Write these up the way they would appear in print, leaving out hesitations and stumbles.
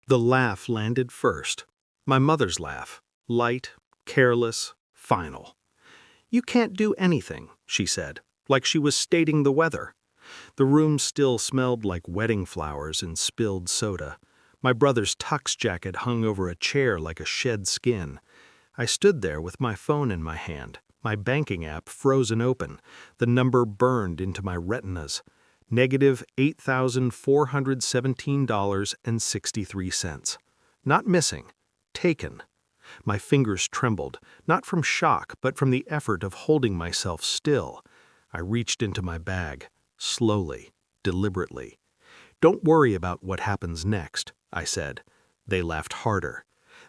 The laugh landed first. My mother's laugh. Light, careless, final. "You can't do anything," she said, like she was stating the weather. The room still smelled like wedding flowers and spilled soda. My brother's tux jacket hung over a chair like a shed skin. I stood there with my phone in my hand, my banking app frozen open, the number burned into my retinas. Negative $8,417.63. Not missing. Taken. My fingers trembled, not from shock, but from the effort of holding myself still. I reached into my bag, slowly, deliberately. "Don't worry about what happens next," I said. They laughed harder.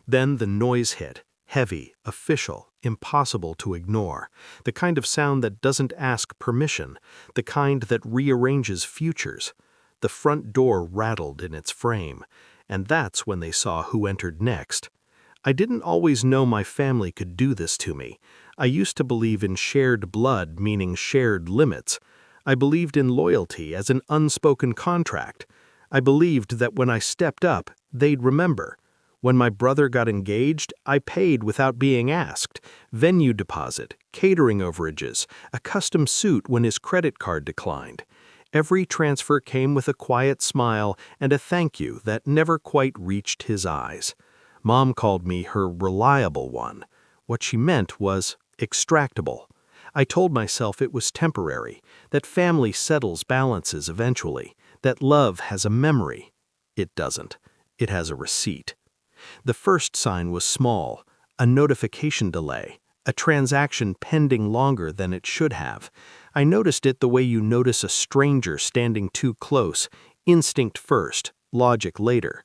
Then the noise hit, heavy, official, impossible to ignore, the kind of sound that doesn't ask permission, the kind that rearranges futures. The front door rattled in its frame, and that's when they saw who entered next. I didn't always know my family could do this to me. I used to believe in shared blood, meaning shared limits. I believed in loyalty as an unspoken contract. I believed that when I stepped up, they'd remember. When my brother got engaged, I paid without being asked. Venue deposit, catering overages, a custom suit when his credit card declined. Every transfer came with a quiet smile and a thank you that never quite reached his eyes. Mom called me her reliable one. What she meant was extractable. I told myself it was temporary, that family settles balances eventually, that love has a memory. It doesn't. It has a receipt. The first sign was small, a notification delay, a transaction pending longer than it should have. I noticed it the way you notice a stranger standing too close, instinct first, logic later.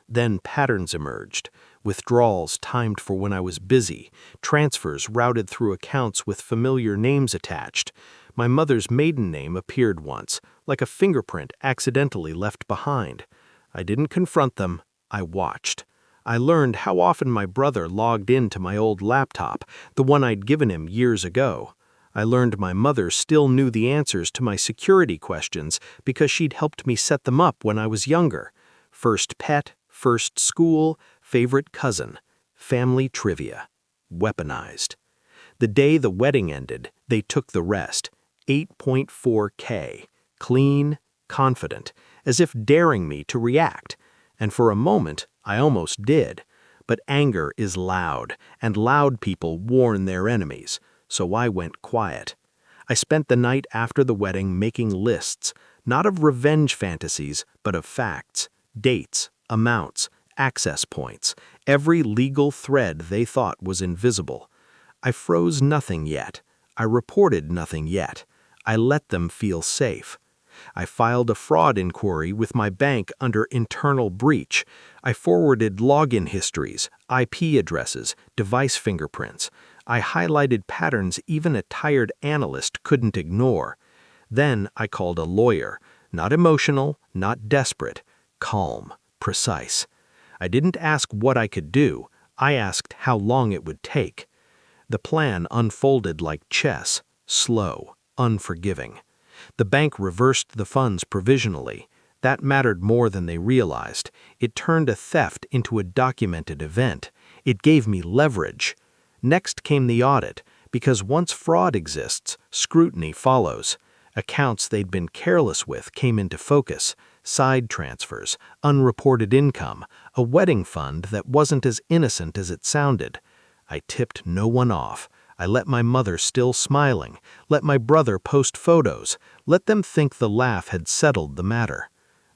Then patterns emerged. Withdrawals timed for when I was busy, transfers routed through accounts with familiar names attached. My mother's maiden name appeared once, like a fingerprint accidentally left behind. I didn't confront them, I watched. I learned how often my brother logged into my old laptop, the one I'd given him years ago. I learned my mother still knew the answers to my security questions because she'd helped me set them up when I was younger. First pet, first school, favorite cousin, family trivia, weaponized. The day the wedding ended, they took the rest, 8.4K, clean, confident, as if daring me to react. And for a moment, I almost did. But anger is loud, and loud people warn their enemies, so I went quiet. I spent the night after the wedding making lists, not of revenge fantasies, but of facts, dates, amounts, access points, every legal thread they thought was invisible. I froze nothing yet. I reported nothing yet. I let them feel safe. I filed a fraud inquiry with my bank under internal breach. I forwarded login histories, IP addresses, device fingerprints. I highlighted patterns even a tired analyst couldn't ignore. Then I called a lawyer, not emotional, not desperate, calm, precise. I didn't ask what I could do, I asked how long it would take. The plan unfolded like chess, slow, unforgiving. The bank reversed the funds provisionally. That mattered more than they realized. It turned a theft into a documented event. It gave me leverage. Next came the audit, because once fraud exists, scrutiny follows. Accounts they'd been careless with came into focus. Side transfers, unreported income, a wedding fund that wasn't as innocent as it sounded. I tipped no one off. I let my mother still smiling, let my brother post photos, let them think the laugh had settled the matter.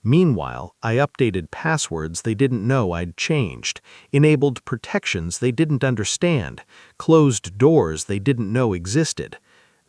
Meanwhile, I updated passwords they didn't know I'd changed, enabled protections they didn't understand, closed doors they didn't know existed.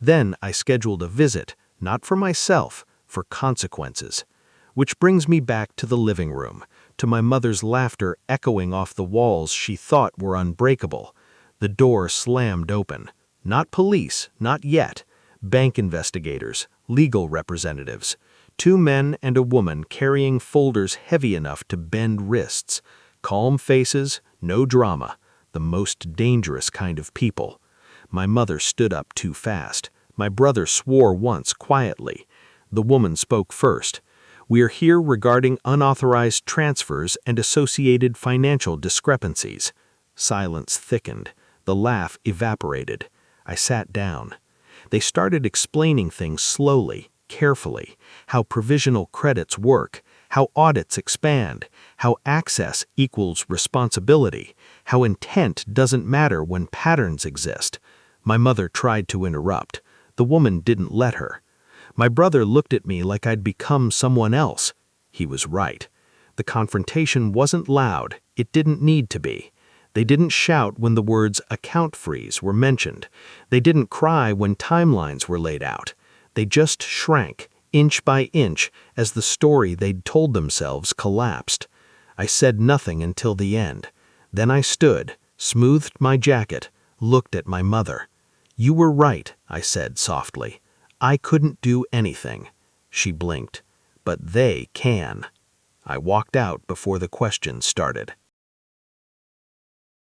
Then I scheduled a visit, not for myself, for consequences. Which brings me back to the living room, to my mother's laughter echoing off the walls she thought were unbreakable. The door slammed open. Not police, not yet. Bank investigators, legal representatives. 2 men and a woman carrying folders heavy enough to bend wrists. Calm faces, no drama. The most dangerous kind of people. My mother stood up too fast. My brother swore once quietly. The woman spoke first. We are here regarding unauthorized transfers and associated financial discrepancies." Silence thickened. The laugh evaporated. I sat down. They started explaining things slowly, carefully, how provisional credits work, how audits expand, how access equals responsibility, how intent doesn't matter when patterns exist. My mother tried to interrupt. The woman didn't let her. My brother looked at me like I'd become someone else. He was right. The confrontation wasn't loud. It didn't need to be. They didn't shout when the words account freeze were mentioned. They didn't cry when timelines were laid out. They just shrank, inch by inch, as the story they'd told themselves collapsed. I said nothing until the end. Then I stood, smoothed my jacket, looked at my mother. "You were right," I said softly. "I couldn't do anything." She blinked. "But they can." I walked out before the questions started.